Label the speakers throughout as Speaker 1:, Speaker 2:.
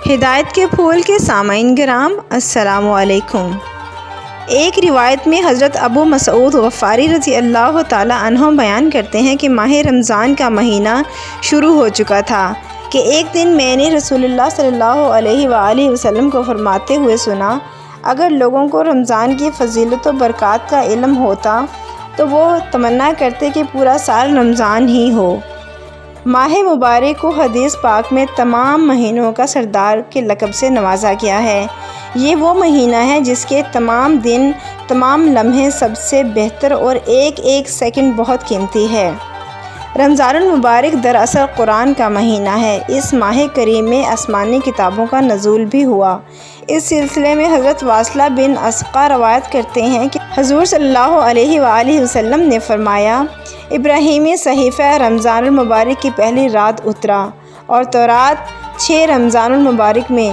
Speaker 1: ہدایت کے پھول کے سامعین کرام، السلام علیکم۔ ایک روایت میں حضرت ابو مسعود غفاری رضی اللہ تعالیٰ عنہ بیان کرتے ہیں کہ ماہ رمضان کا مہینہ شروع ہو چکا تھا کہ ایک دن میں نے رسول اللہ صلی اللہ علیہ وآلہ وسلم کو فرماتے ہوئے سنا، اگر لوگوں کو رمضان کی فضیلت و برکات کا علم ہوتا تو وہ تمنا کرتے کہ پورا سال رمضان ہی ہو۔ ماہ مبارک کو حدیث پاک میں تمام مہینوں کا سردار کے لقب سے نوازا گیا ہے۔ یہ وہ مہینہ ہے جس کے تمام دن، تمام لمحے سب سے بہتر اور ایک ایک سیکنڈ بہت قیمتی ہے۔ رمضان المبارک دراصل قرآن کا مہینہ ہے۔ اس ماہ کریم میں آسمانی کتابوں کا نزول بھی ہوا۔ اس سلسلے میں حضرت واصلہ بن اسقا روایت کرتے ہیں کہ حضور صلی اللہ علیہ وآلہ وسلم نے فرمایا، ابراہیمی صحیفہ رمضان المبارک کی پہلی رات اترا اور تورات 6 رمضان المبارک میں،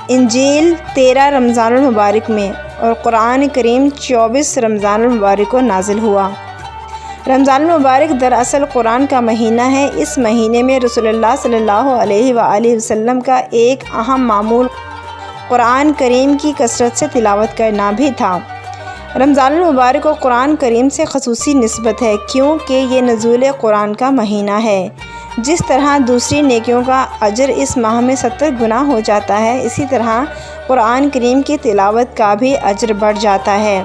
Speaker 1: انجیل 13 رمضان المبارک میں اور قرآن کریم 24 رمضان المبارک کو نازل ہوا۔ رمضان المبارک دراصل قرآن کا مہینہ ہے۔ اس مہینے میں رسول اللہ صلی اللہ علیہ وآلہ وسلم کا ایک اہم معمول قرآن کریم کی کثرت سے تلاوت کرنا بھی تھا۔ رمضان المبارک کو قرآن کریم سے خصوصی نسبت ہے کیونکہ یہ نزول قرآن کا مہینہ ہے۔ جس طرح دوسری نیکیوں کا اجر اس ماہ میں 70 گنا ہو جاتا ہے، اسی طرح قرآن کریم کی تلاوت کا بھی اجر بڑھ جاتا ہے۔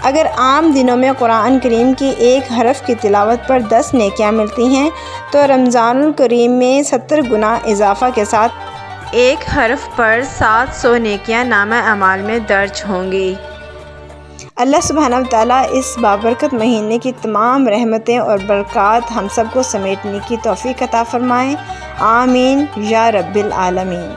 Speaker 1: اگر عام دنوں میں قرآن کریم کی ایک حرف کی تلاوت پر 10 نیکیاں ملتی ہیں تو رمضان الکریم میں 70 گنا اضافہ کے ساتھ ایک حرف پر 700 نیکیاں نامہ اعمال میں درج ہوں گی۔ اللہ سبحانہ وتعالیٰ اس بابرکت مہینے کی تمام رحمتیں اور برکات ہم سب کو سمیٹنے کی توفیق عطا فرمائے۔ آمین یا رب العالمین۔